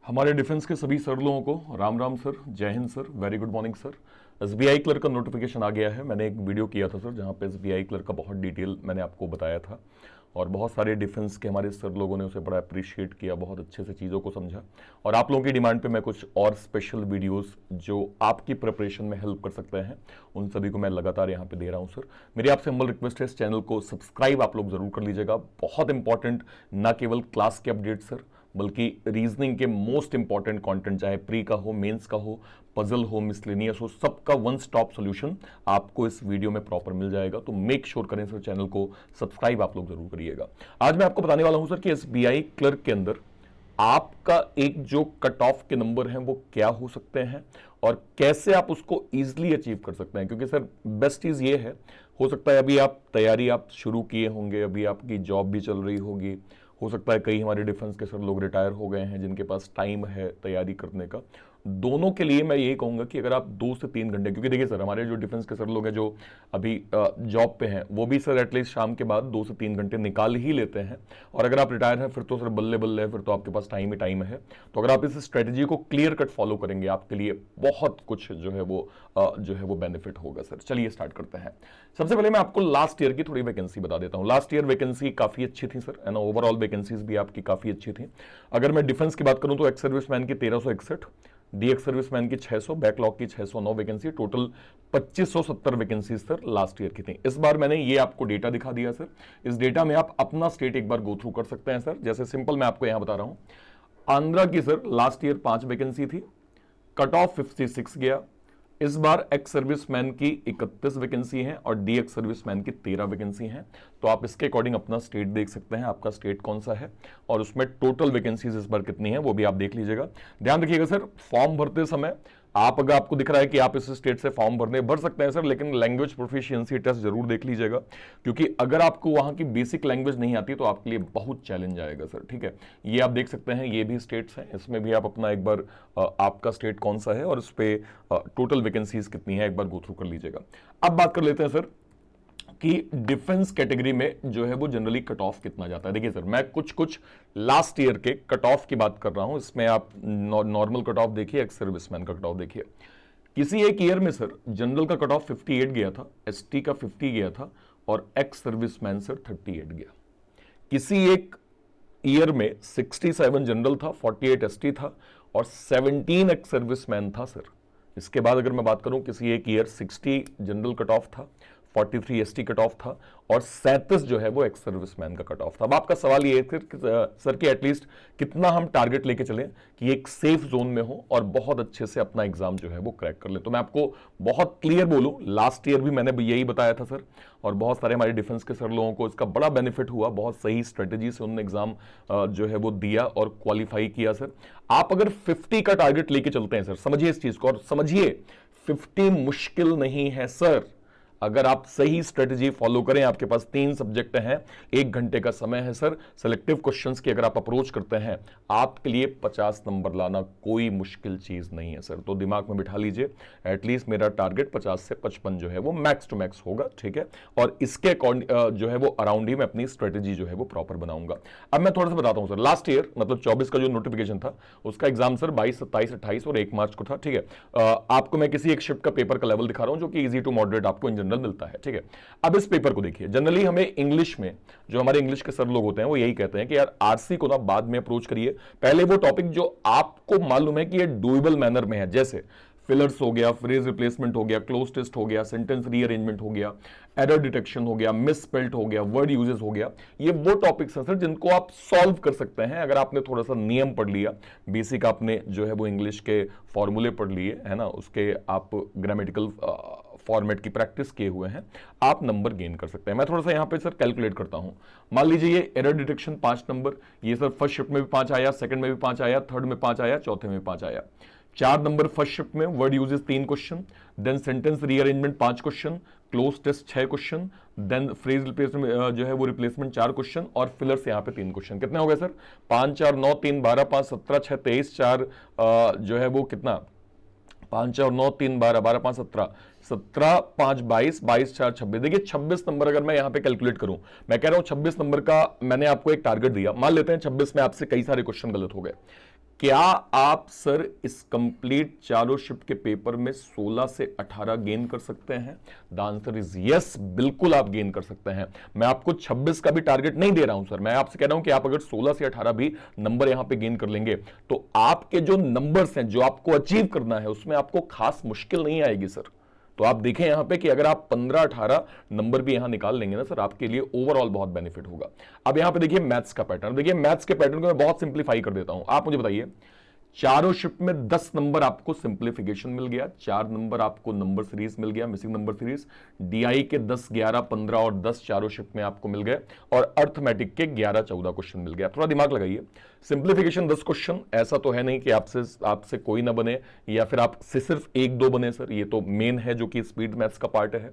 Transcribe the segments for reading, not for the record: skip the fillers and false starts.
हमारे डिफेंस के सभी सर लोगों को राम राम सर, जय Hind sir, very good morning sir. SBI clerk का नोटिफिकेशन आ गया है। मैंने एक वीडियो किया था सर जहां पे एसबीआई क्लर्क का बहुत डिटेल मैंने आपको बताया था और बहुत सारे डिफेंस के हमारे सर लोगों ने उसे बड़ा अप्रिशिएट किया, बहुत अच्छे से चीज़ों को समझा। और आप लोगों की डिमांड पे मैं कुछ और स्पेशल वीडियोस जो आपकी प्रिपरेशन में हेल्प कर सकते हैं उन सभी को मैं लगातार यहाँ पे दे रहा हूँ सर। मेरी आपसे हम्बल रिक्वेस्ट है, इस चैनल को सब्सक्राइब आप लोग जरूर कर लीजिएगा। बहुत इंपॉर्टेंट, ना केवल क्लास के अपडेट सर बल्कि रीजनिंग के मोस्ट इंपॉर्टेंट कंटेंट, चाहे प्री का हो, मेंस का हो, पजल हो, मिसलेनियस हो, सबका वन स्टॉप सॉल्यूशन आपको इस वीडियो में प्रॉपर मिल जाएगा। तो मेक श्योर करें सर, चैनल को सब्सक्राइब आप लोग जरूर करिएगा। आज मैं आपको बताने वाला हूं सर कि एसबीआई क्लर्क के अंदर आपका एक जो कट ऑफ के नंबर हैं वो क्या हो सकते हैं और कैसे आप उसको इजीली अचीव कर सकते हैं। क्योंकि सर बेस्ट चीज ये है, हो सकता है अभी आप तैयारी आप शुरू किए होंगे, अभी आपकी जॉब भी चल रही होगी, हो सकता है कई हमारे डिफेंस के सर लोग रिटायर हो गए हैं जिनके पास टाइम है तैयारी करने का। दोनों के लिए मैं यही कहूंगा कि अगर आप 2 से 3 घंटे, क्योंकि देखिए सर हमारे जो डिफेंस के सर लोग हैं जो अभी जॉब पे हैं वो भी सर एटलीस्ट शाम के बाद 2 से 3 घंटे निकाल ही लेते हैं। और अगर आप रिटायर हैं फिर तो सर बल्ले बल्ले है, फिर तो आपके पास टाइम ही टाइम है। तो अगर आप इस स्ट्रेटेजी को क्लियर कट फॉलो करेंगे आपके लिए बहुत कुछ जो है वो बेनिफिट होगा सर। चलिए स्टार्ट करते हैं। सबसे पहले मैं आपको लास्ट ईयर की थोड़ी वैकेंसी बता देता हूं। लास्ट ईयर वैकेंसी काफी अच्छी थी सर, है ना, ओवरऑल वैकेंसीज भी आपकी काफी अच्छी थी। अगर मैं डिफेंस की बात करूं तो एक्स सर्विसमैन की 1361, डी एक्स सर्विसमैन की 600, बैकलॉग की 609 vacancy, total 2570 vacancies sir last year की थी। इस बार मैंने ये आपको डेटा दिखा दिया सर। इस डेटा में आप अपना स्टेट एक बार गो थ्रू कर सकते हैं सर। जैसे सिंपल मैं आपको यहां बता रहा हूं, आंध्रा की सर लास्ट ईयर 5 वैकेंसी थी, कट ऑफ 56 गया। इस बार एक्स सर्विसमैन की 31 वैकेंसी है और डी एक्स सर्विसमैन की 13 वैकेंसी है। तो आप इसके अकॉर्डिंग अपना स्टेट देख सकते हैं, आपका स्टेट कौन सा है और उसमें टोटल वैकेंसीज इस बार कितनी है वो भी आप देख लीजिएगा। ध्यान रखिएगा सर, फॉर्म भरते समय अगर आपको दिख रहा है कि आप इस स्टेट से फॉर्म भर सकते हैं सर, लेकिन लैंग्वेज प्रोफिशिएंसी टेस्ट जरूर देख लीजिएगा। क्योंकि अगर आपको वहां की बेसिक लैंग्वेज नहीं आती तो आपके लिए बहुत चैलेंज आएगा सर। ठीक है, ये आप देख सकते हैं, ये भी स्टेट्स हैं, इसमें भी आप अपना एक बार आपका स्टेट कौन सा है और उस पर टोटल वैकेंसीज कितनी है एक बार गो थ्रू कर लीजिएगा। अब बात कर लेते हैं सर कि डिफेंस कैटेगरी में जो है वो जनरली कट ऑफ कितना जाता है। देखिए सर, मैं कुछ लास्ट ईयर के कट ऑफ की बात कर रहा हूं। इसमें आप नॉर्मल कट ऑफ देखिए, एक्स सर्विसमैन का कट ऑफ देखिए। किसी एक ईयर में सर जनरल का कट ऑफ 58 गया था, एसटी का 50 गया था और एक्स सर्विसमैन सर 38 गया। किसी एक ईयर में 67 जनरल था, 48 एसटी था और 17 एक्स सर्विसमैन था सर। इसके बाद अगर मैं बात करूं, किसी एक ईयर 60 जनरल कट ऑफ था, 43 एसटी कट ऑफ था और 37 जो है वो एक्स सर्विसमैन का कट ऑफ था। अब आपका सवाल ये है सर कि एटलीस्ट कितना हम टारगेट लेके चलें कि एक सेफ जोन में हो और बहुत अच्छे से अपना एग्जाम जो है वो क्रैक कर ले। तो मैं आपको बहुत क्लियर बोलूं, लास्ट ईयर भी मैंने यही बताया था सर और बहुत सारे हमारे डिफेंस के सर लोगों को इसका बड़ा बेनिफिट हुआ। बहुत सही स्ट्रेटेजी से उन्होंने एग्जाम जो है वो दिया और क्वालिफाई किया सर। आप अगर 50 का टारगेट लेके चलते हैं सर, समझिए इस चीज को और समझिए 50 मुश्किल नहीं है सर। अगर आप सही स्ट्रेटजी फॉलो करें, आपके पास 3 सब्जेक्ट हैं, 1 घंटे का समय है सर, सिलेक्टिव क्वेश्चंस की अगर आप अप्रोच करते हैं, आपके लिए 50 नंबर लाना कोई मुश्किल चीज नहीं है सर। तो दिमाग में बिठा लीजिए, एटलीस्ट मेरा टारगेट 50 से 55 जो है वो मैक्स टू मैक्स होगा। ठीक है, और इसके जो है वो अराउंड ही मैं अपनी स्ट्रेटेजी जो है वो प्रॉपर बनाऊंगा। अब मैं थोड़ा सा बताता हूं सर, लास्ट ईयर मतलब 24 का जो नोटिफिकेशन था उसका एग्जाम सर 22, 27, 28 और 1 मार्च को था। ठीक है, आपको मैं किसी एक शिफ्ट का पेपर का लेवल दिखा रहा हूं जो कि इजी टू मॉडरेट आपको मिलता है। ठीक है, अब इस पेपर को देखिए। जनरली हमें इंग्लिश में, जो हमारे इंग्लिश के सर लोग होते हैं वो यही कहते हैं कि यार आरसी को ना बाद में अप्रोच करिए, पहले वो टॉपिक जो आपको मालूम है कि ये डूएबल मैनर में है, जैसे फिलर्स हो गया, फ्रेज रिप्लेसमेंट हो गया, क्लोज टेस्ट हो गया, सेंटेंस रीअरेंजमेंट हो गया, एरर डिटेक्शन हो गया, मिस स्पेल्ट हो गया, वर्ड यूजेस हो गया। ये वो टॉपिक्स हैं सर जिनको आप सॉल्व कर सकते हैं अगर आपने थोड़ा सा नियम पढ़ लिया, बेसिक आपने जो है वो इंग्लिश के फॉर्मूले पढ़ लिए, है ना, उसके आप ग्रामेटिकल फॉर्मेट की प्रैक्टिस किए हुए हैं, आप नंबर गेन कर सकते हैं। मैं थोड़ा सा यहां पे सर कैलकुलेट करता हूं। मान लीजिए ये एरर डिटेक्शन 5 नंबर, ये सर फर्स्ट शिफ्ट में भी 5 आया, सेकंड में भी 5 आया, थर्ड में 5 आया, चौथे में 5 आया। 4 नंबर फर्स्ट शिफ्ट में, word uses 3 question, then sentence rearrangement 5 question, cloze test 6 question, then phrase replacement जो है वो रिप्लेसमेंट 4 क्वेश्चन और फिलर्स यहां पे 3 क्वेश्चन। कितने हो गए सर? 5 4 9 3 12 5 17 6 23 4 जो है वो कितना, 5 4 9 3 12 12 5 17 17 5 22 22 4 26। देखिए 26 नंबर अगर मैं यहां पे कैलकुलेट करूं, मैं कह रहा हूं 26 नंबर का मैंने आपको एक टारगेट दिया, मान लेते हैं 26 में आपसे कई सारे क्वेश्चन गलत हो गए, क्या आप सर इस कंप्लीट चारों शिफ्ट के पेपर में 16 से 18 गेन कर सकते हैं? द आंसर इज यस, बिल्कुल आप गेन कर सकते हैं। मैं आपको 26 का भी टारगेट नहीं दे रहा हूं सर, मैं आपसे कह रहा हूं कि आप अगर 16 से 18 भी नंबर यहां पे गेन कर लेंगे तो आपके जो नंबर्स हैं जो आपको अचीव करना है उसमें आपको खास मुश्किल नहीं आएगी सर। तो आप देखें यहां पे कि अगर आप 15-18 नंबर भी यहां निकाल लेंगे ना सर, आपके लिए ओवरऑल बहुत बेनिफिट होगा। अब यहां पे देखिए मैथ्स का पैटर्न, देखिए मैथ्स के पैटर्न को मैं बहुत सिंप्लीफाई कर देता हूं। आप मुझे बताइए, चारों शिफ्ट में 10 नंबर आपको सिंप्लीफिकेशन मिल गया, 4 नंबर आपको नंबर सीरीज मिल गया, मिसिंग नंबर सीरीज। डीआई के 10, 11, 15 और 10 चारों शिफ्ट में आपको मिल गए, और अर्थमेटिक के 11, 14 क्वेश्चन मिल गया। थोड़ा दिमाग लगाइए, सिंप्लीफिकेशन 10 क्वेश्चन, ऐसा तो है नहीं कि आपसे कोई ना बने या फिर आपसे सिर्फ 1-2 बने सर, ये तो मेन है जो कि स्पीड मैथ्स का पार्ट है।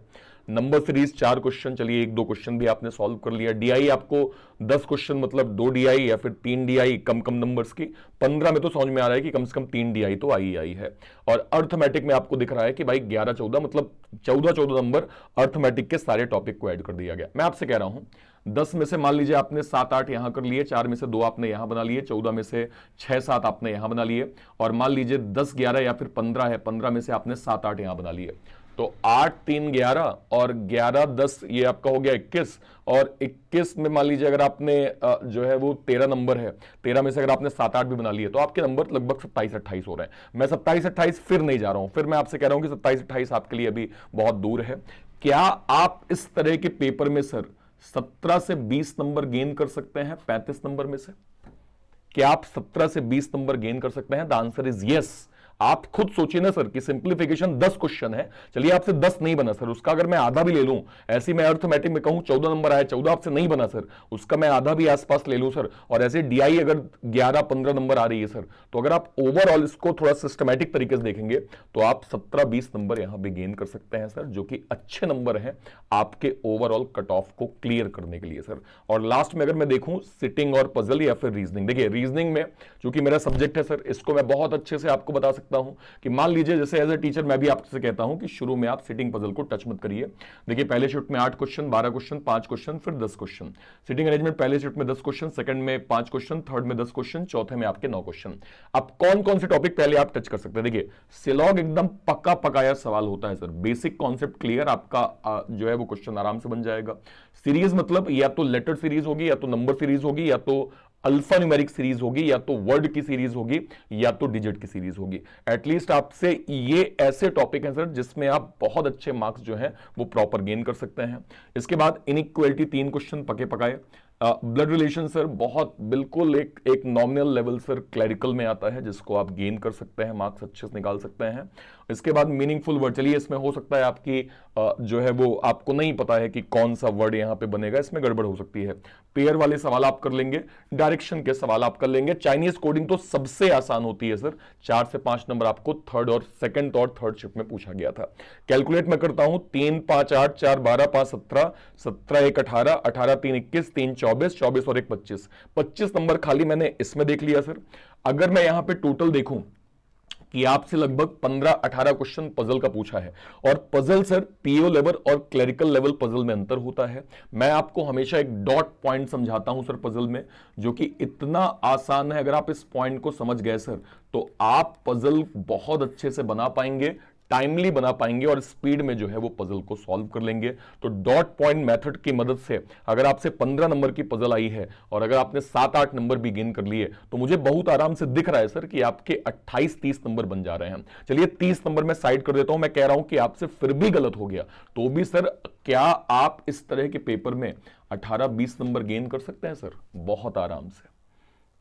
नंबर सीरीज 4 क्वेश्चन, चलिए 1-2 क्वेश्चन भी आपने सॉल्व कर लिया। डीआई आपको 10 क्वेश्चन मतलब 2 डीआई या फिर 3 डीआई कम कम नंबर्स की, 15 में तो समझ में आ रहा है कि कम से कम 3 डीआई तो आई है। और अर्थमेटिक में आपको दिख रहा है कि भाई 11-14 मतलब 14 नंबर अर्थमेटिक के सारे टॉपिक को ऐड कर दिया गया। मैं आपसे कह रहा हूं 10 में से मान लीजिए आपने 7-8 यहां कर लिए, 4 में से 2 आपने यहां बना लिए, 14 में से 6-7 आपने यहां बना लिए, और मान लीजिए 10-11 या फिर 15 है, 15 में से आपने 7-8 यहां बना लिए। तो 8, 3, 11 और 11, 10 ये आपका हो गया 21, और 21 में मान लीजिए अगर आपने जो है वो 13 नंबर है, 13 में से अगर आपने 7-8 भी बना लिए तो आपके नंबर लगभग 27-28 हो रहे हैं। मैं 27-28 फिर नहीं जा रहा हूं, फिर मैं आपसे कह रहा हूं कि 27-28 आपके लिए अभी बहुत दूर है। क्या आप इस तरह के पेपर में सर 17 से 20 नंबर गेन कर सकते हैं 35 नंबर में से? क्या आप 17 से 20 नंबर गेन कर सकते हैं? The answer is yes. आप खुद सोचिए ना सर कि सिंप्लीफिकेशन 10 क्वेश्चन है, चलिए आपसे 10 नहीं बना सर, उसका अगर मैं आधा भी ले लूं, ऐसे मैं अर्थमेटिक में कहूं 14 नंबर आया, 14 आपसे नहीं बना सर, उसका मैं आधा भी आसपास ले लूं सर, और ऐसे डीआई अगर 11-15 नंबर आ रही है सर, तो अगर आप ओवरऑल इसको थोड़ा सिस्टमैटिक तरीके से देखेंगे तो आप 17-20 नंबर यहां भी गेन कर सकते हैं सर, जो कि अच्छे नंबर हैं आपके ओवरऑल कट ऑफ को क्लियर करने के लिए सर। और लास्ट में अगर मैं देखूं सिटिंग और पजल या फिर रीजनिंग, देखिए रीजनिंग में चूंकि मेरा सब्जेक्ट है सर, इसको मैं बहुत अच्छे से आपको बता सकता हूं कि मान लीजिए जैसे एज ए टीचर मैं भी आपसे कहता हूं कि शुरू में आप सिटिंग पजल को टच मत करिए। देखिए पहले शिफ्ट में 8 क्वेश्चन, 12 क्वेश्चन, 5 क्वेश्चन, फिर 10 क्वेश्चन। सिटिंग अरेंजमेंट पहले शिफ्ट में 10 क्वेश्चन, सेकंड में 5 क्वेश्चन, थर्ड में 10 क्वेश्चन, चौथे में आपके 9 क्वेश्चन। अब कौन कौन से टॉपिक पहले आप टच कर सकते हैं? देखिए सिलॉग एकदम पक्का पकाया सवाल होता है सर, बेसिक कॉन्सेप्ट क्लियर, आपका जो है वो क्वेश्चन आराम से बन जाएगा। सीरीज मतलब या तो लेटर सीरीज होगी, या तो नंबर सीरीज होगी, या तो अल्फा न्यूमेरिक सीरीज होगी, या तो वर्ड की सीरीज होगी, या तो डिजिट की सीरीज होगी। एटलीस्ट आपसे ये ऐसे टॉपिक हैं सर जिसमें आप बहुत अच्छे मार्क्स जो हैं वो प्रॉपर गेन कर सकते हैं। इसके बाद इनइक्वालिटी 3 क्वेश्चन पके पकाए। ब्लड रिलेशन सर बहुत बिल्कुल एक नॉमिनल लेवल सर क्लैरिकल में आता है, जिसको आप गेन कर सकते हैं, मार्क्स अच्छे से निकाल सकते हैं। इसके बाद मीनिंगफुल वर्ड, चलिए इसमें हो सकता है आपकी जो है वो आपको नहीं पता है कि कौन सा वर्ड यहां पे बनेगा, इसमें गड़बड़ हो सकती है। पेयर वाले सवाल आप कर लेंगे, डायरेक्शन के सवाल आप कर लेंगे। चाइनीज कोडिंग तो सबसे आसान होती है सर, 4 से 5 नंबर आपको सेकंड और थर्ड शिफ्ट में पूछा गया था। कैलकुलेट में करता हूं, 3, 5, 8, 4, 12, 5, 17, 17, 1, 18, 18, 3, 21, 3, 24, 24 और 1, 25, 25 नंबर खाली मैंने इसमें देख लिया सर। अगर मैं यहां पे टोटल देखूं कि आपसे लगभग 15-18 क्वेश्चन पजल का पूछा है, और पजल सर पीओ लेवल और क्लरिकल लेवल पजल में अंतर होता है। मैं आपको हमेशा एक डॉट पॉइंट समझाता हूं सर पजल में, जो कि इतना आसान है, अगर आप इस पॉइंट को समझ गए सर तो आप पजल बहुत अच्छे से बना पाएंगे, टाइमली बना पाएंगे, और स्पीड में जो है वो पजल को सॉल्व कर लेंगे। तो डॉट पॉइंट मेथड की मदद से अगर आपसे 15 नंबर की पजल आई है और अगर आपने 7-8 नंबर भी गेन कर लिए, तो मुझे बहुत आराम से दिख रहा है सर कि आपके 28-30 नंबर बन जा रहे हैं। चलिए 30 नंबर मैं साइड कर देता हूं, मैं कह रहा हूं कि आपसे फिर भी गलत हो गया तो भी सर क्या आप इस तरह के पेपर में 18-20 नंबर गेन कर सकते हैं सर? बहुत आराम से,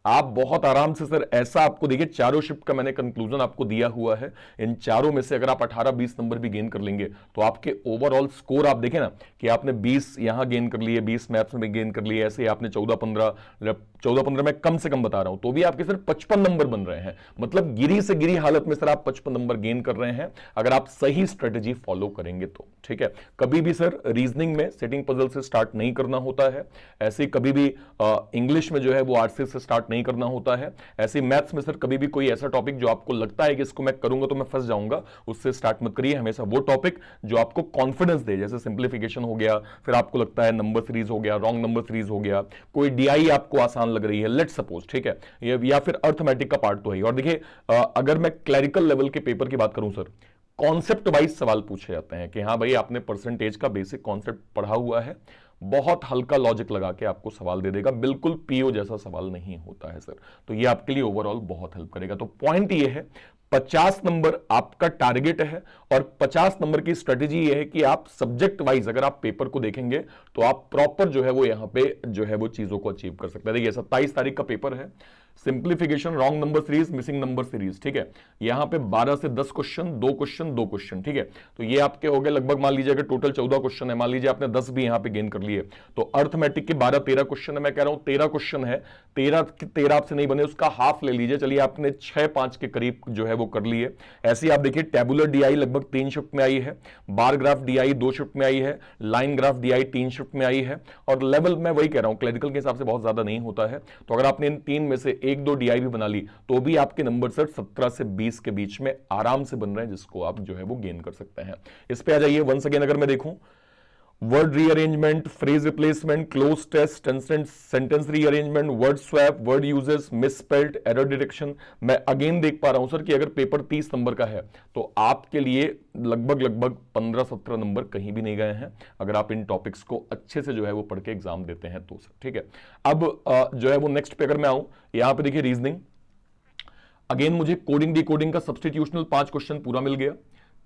आप बहुत आराम से सर। ऐसा आपको देखिए चारों शिफ्ट का मैंने कंक्लूजन आपको दिया हुआ है, इन चारों में से अगर आप 18-20 नंबर भी गेन कर लेंगे तो आपके ओवरऑल स्कोर आप देखें ना कि आपने 20 यहां गेन कर लिए, 20 मैथ्स में गेन कर लिए, ऐसे आपने 14-15 में कम से कम बता रहा हूं, तो भी आपके सर 55 नंबर बन रहे हैं। मतलब गिरी से गिरी हालत में सर आप 55 नंबर गेन कर रहे हैं अगर आप सही स्ट्रेटेजी फॉलो करेंगे तो। ठीक है, कभी भी सर रीजनिंग में सेटिंग पजल से स्टार्ट नहीं करना होता है, ऐसे कभी भी इंग्लिश में जो है वो आरसी से स्टार्ट नहीं करना होता है। ऐसे मैथ्स में सर कभी भी कोई ऐसा टॉपिक जो आपको लगता है कि इसको मैं करूंगा तो मैं फंस जाऊंगा, उससे स्टार्ट मत करिए। हमेशा वो टॉपिक जो आपको कॉन्फिडेंस दे, जैसे सिंप्लीफिकेशन हो गया, फिर आपको लगता है नंबर सीरीज हो गया, रॉन्ग नंबर सीरीज हो गया, कोई डीआई आपको आसान लग रही है, लेट सपोज, ठीक है, या फिर अर्थमेटिक का पार्ट तो है। और देखिए अगर मैं क्लरिकल लेवल के पेपर की बात करूं सर, कॉन्सेप्ट वाइज सवाल पूछे जाते हैं कि हाँ भाई आपने परसेंटेज का बेसिक कॉन्सेप्ट पढ़ा हुआ है, बहुत हल्का लॉजिक लगा के आपको सवाल दे देगा, बिल्कुल पीओ जैसा सवाल नहीं होता है सर। तो ये आपके लिए ओवरऑल बहुत हेल्प करेगा। तो पॉइंट ये है 50 नंबर आपका टारगेट है, और 50 नंबर की स्ट्रेटेजी ये है कि आप सब्जेक्ट वाइज अगर आप पेपर को देखेंगे तो आप प्रॉपर जो है वो यहां पे जो है वो चीजों को अचीव कर सकते हैं। देखिए 27 तारीख का पेपर है, simplification, wrong number series, missing number series, ठीक है। यहां पे 12 से 10 क्वेश्चन, 2 क्वेश्चन, ठीक है। तो ये आपके हो गए लगभग, मान लीजिए अगर टोटल 14 क्वेश्चन है, मान लीजिए आपने 10 भी यहां पे गेन कर लिए, तो अर्थमेटिक के 12-13 क्वेश्चन है। मैं कह रहा हूं 13 क्वेश्चन है, 13 आपसे नहीं बने, उसका हाफ ले लीजिए, चलिए आपने 6-5 के करीब जो है वो कर लिए। ऐसे आप देखिए टेबुलर डीआई लगभग 3 शिफ्ट में आई है, बार ग्राफ डीआई 2 शिफ्ट में आई है, लाइन ग्राफ डीआई 3 शिफ्ट में आई है, और लेवल मैं वही कह रहा हूं क्लरिकल के हिसाब से बहुत ज्यादा नहीं होता है। तो अगर आपने इन 3 में से 1-2 डीआई भी बना ली तो भी आपके नंबर सर 17 से 20 के बीच में आराम से बन रहे हैं, जिसको आप जो है वो गेन कर सकते हैं। इस पे आ जाइए वंस अगेन, अगर मैं देखूं word rearrangement, phrase replacement, cloze test, sentence rearrangement, word swap, word uses, misspelled, error detection, मैं अगेन देख पा रहा हूं सर कि अगर पेपर 30 नंबर का है तो आपके लिए लगभग 15-17 नंबर कहीं भी नहीं गए हैं, अगर आप इन टॉपिक्स को अच्छे से जो है वो पढ़ के एग्जाम देते हैं तो सर, ठीक है। अब जो है वो नेक्स्ट पे अगर मैं आऊं, यहां पे देखिए रीजनिंग, अगेन मुझे कोडिंग डिकोडिंग का सब्स्टिट्यूशनल 5 क्वेश्चन पूरा मिल गया।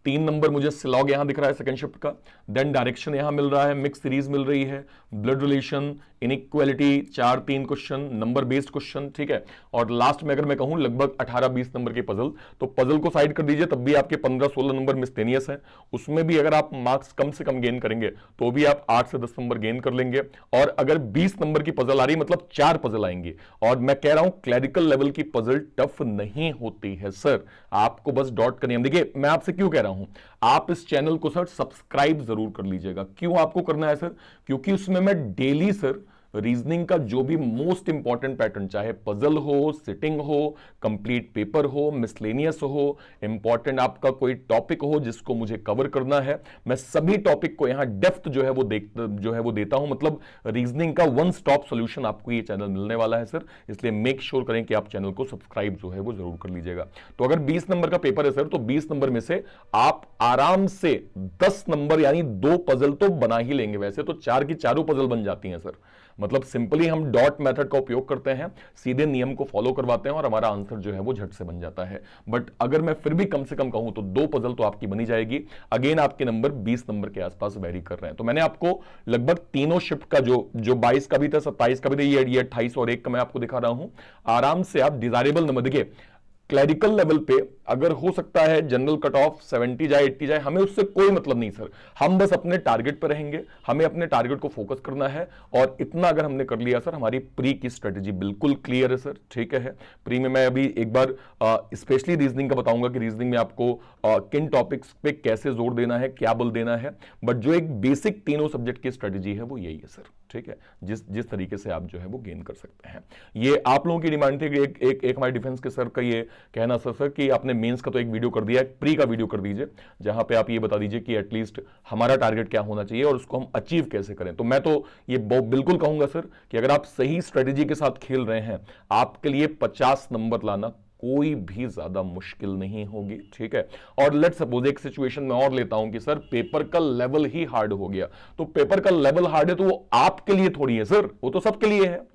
3 नंबर मुझे सिलॉग यहां दिख रहा है सेकंड शिफ्ट का, देन डायरेक्शन यहां मिल रहा है, मिक्स सीरीज मिल रही है, blood relation, inequality, 4-3 question, number based question, ठीक है। और लास्ट में अगर मैं कहूं लगभग 18-20 नंबर के पजल, तो पजल को साइड कर दीजिए, तब भी आपके 15-16 नंबर मिसलेनियस है, उसमें भी अगर आप मार्क्स कम से कम गेन करेंगे तो भी आप 8 से 10 नंबर गेन कर लेंगे। और अगर 20 नंबर की पजल आ रही, मतलब 4 पजल आएंगी, और मैं कह रहा हूं क्लरिकल लेवल की पजल टफ नहीं होती है सर, आपको बस डॉट करनी है। देखिए मैं आपसे क्यों कह रहा हूं, आप इस चैनल को सर सब्सक्राइब जरूर कर लीजिएगा। क्यों आपको करना है सर? क्योंकि उसमें मैं डेली सर रीजनिंग का जो भी मोस्ट इंपॉर्टेंट पैटर्न, चाहे पजल हो, सिटिंग हो, कंप्लीट पेपर हो, मिसलेनियस हो, इंपॉर्टेंट आपका कोई टॉपिक हो जिसको मुझे कवर करना है, मैं सभी टॉपिक को यहां डेप्थ जो है वो देता हूं। मतलब रीजनिंग का वन स्टॉप सॉल्यूशन आपको ये चैनल मिलने वाला है सर, इसलिए मेक श्योर करें कि आप चैनल को सब्सक्राइब जो है वो जरूर कर लीजिएगा। तो अगर 20 नंबर का पेपर है सर, तो 20 नंबर में से आप आराम से 10 नंबर यानी 2 पजल तो बना ही लेंगे। वैसे तो 4 की चारों पजल बन जाती हैं सर, मतलब सिंपली हम डॉट मेथड का उपयोग करते हैं, सीधे नियम को फॉलो करवाते हैं और हमारा आंसर जो है वो झट से बन जाता है। बट अगर मैं फिर भी कम से कम कहूं तो 2 पजल तो आपकी बनी जाएगी। अगेन आपके नंबर 20 नंबर के आसपास वेरी कर रहे हैं। तो मैंने आपको लगभग तीनों शिफ्ट का जो 22 का भी था, 27 का भी था, ये 28 और 1 का मैं आपको दिखा रहा हूं। आराम से आप डिजायरेबल नंबर, देखिए क्लरिकल लेवल पे अगर हो सकता है जनरल कट ऑफ 70 जाए, 80 जाए, हमें उससे कोई मतलब नहीं सर, हम बस अपने टारगेट पर रहेंगे, हमें अपने टारगेट को फोकस करना है। और इतना अगर हमने कर लिया सर, हमारी प्री की स्ट्रेटेजी बिल्कुल क्लियर है सर, ठीक है। प्री में मैं अभी एक बार स्पेशली रीजनिंग का बताऊंगा कि रीजनिंग में आपको किन टॉपिक्स पे कैसे जोर देना है, क्या बल देना है, बट जो एक बेसिक तीनों सब्जेक्ट की स्ट्रेटेजी है वो यही है सर, ठीक है, जिस तरीके से आप जो है वो गेन कर सकते हैं। ये आप लोगों की डिमांड थी कि एक हमारे डिफेंस के सर का ये कहना सर कि आपने मेंस का तो एक वीडियो कर दिया है, प्री का वीडियो कर दीजिए, जहां पे आप ये बता दीजिए कि एटलीस्ट हमारा टारगेट क्या होना चाहिए और उसको हम अचीव कैसे करें। तो मैं तो ये बिल्कुल कहूंगा सर कि अगर आप सही स्ट्रेटेजी के साथ खेल रहे हैं, आपके लिए 50 नंबर लाना कोई भी ज्यादा मुश्किल नहीं होगी, ठीक है। और लेट सपोज एक सिचुएशन में और लेता हूं कि सर पेपर का लेवल ही हार्ड हो गया, तो पेपर का लेवल हार्ड है तो वो आपके लिए थोड़ी है सर, वो तो सबके लिए है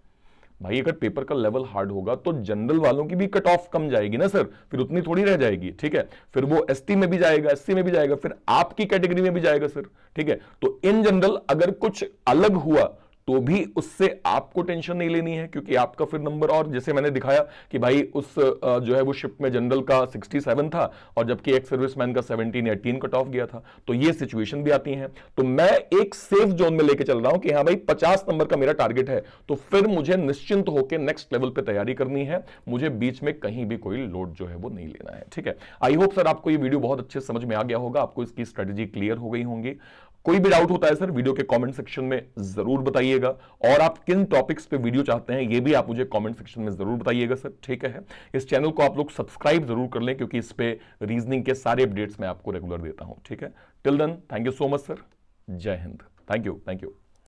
भाई। अगर पेपर का लेवल हार्ड होगा तो जनरल वालों की भी कट ऑफ कम जाएगी ना सर, फिर उतनी थोड़ी रह जाएगी, ठीक है। फिर वो एसटी में भी जाएगा, एससी में भी जाएगा, फिर आपकी कैटेगरी में भी जाएगा सर, ठीक है। तो इन जनरल अगर कुछ अलग हुआ तो भी उससे आपको टेंशन नहीं लेनी है, क्योंकि आपका फिर नंबर, और जैसे मैंने दिखाया कि भाई उस जो है वो शिफ्ट में जनरल का 67 था और जबकि एक सर्विसमैन का 17 या 18 कट ऑफ गया था, तो ये सिचुएशन भी आती है। तो मैं एक सेफ जोन में लेके चल रहा हूं कि हाँ भाई 50 नंबर का मेरा टारगेट है, तो फिर मुझे निश्चिंत होकर नेक्स्ट लेवल पे तैयारी करनी है, मुझे बीच में कहीं भी कोई लोड जो है वो नहीं लेना है, ठीक है। आई होप सर आपको ये वीडियो बहुत अच्छे समझ में आ गया होगा, आपको इसकी स्ट्रेटेजी क्लियर हो गई होंगी। कोई भी डाउट होता है सर वीडियो के कमेंट सेक्शन में जरूर बताइएगा, और आप किन टॉपिक्स पे वीडियो चाहते हैं ये भी आप मुझे कमेंट सेक्शन में जरूर बताइएगा सर, ठीक है। इस चैनल को आप लोग सब्सक्राइब जरूर कर लें, क्योंकि इस पे रीजनिंग के सारे अपडेट्स मैं आपको रेगुलर देता हूं, ठीक है। Till then thank you so much sir, जय हिंद, थैंक यू।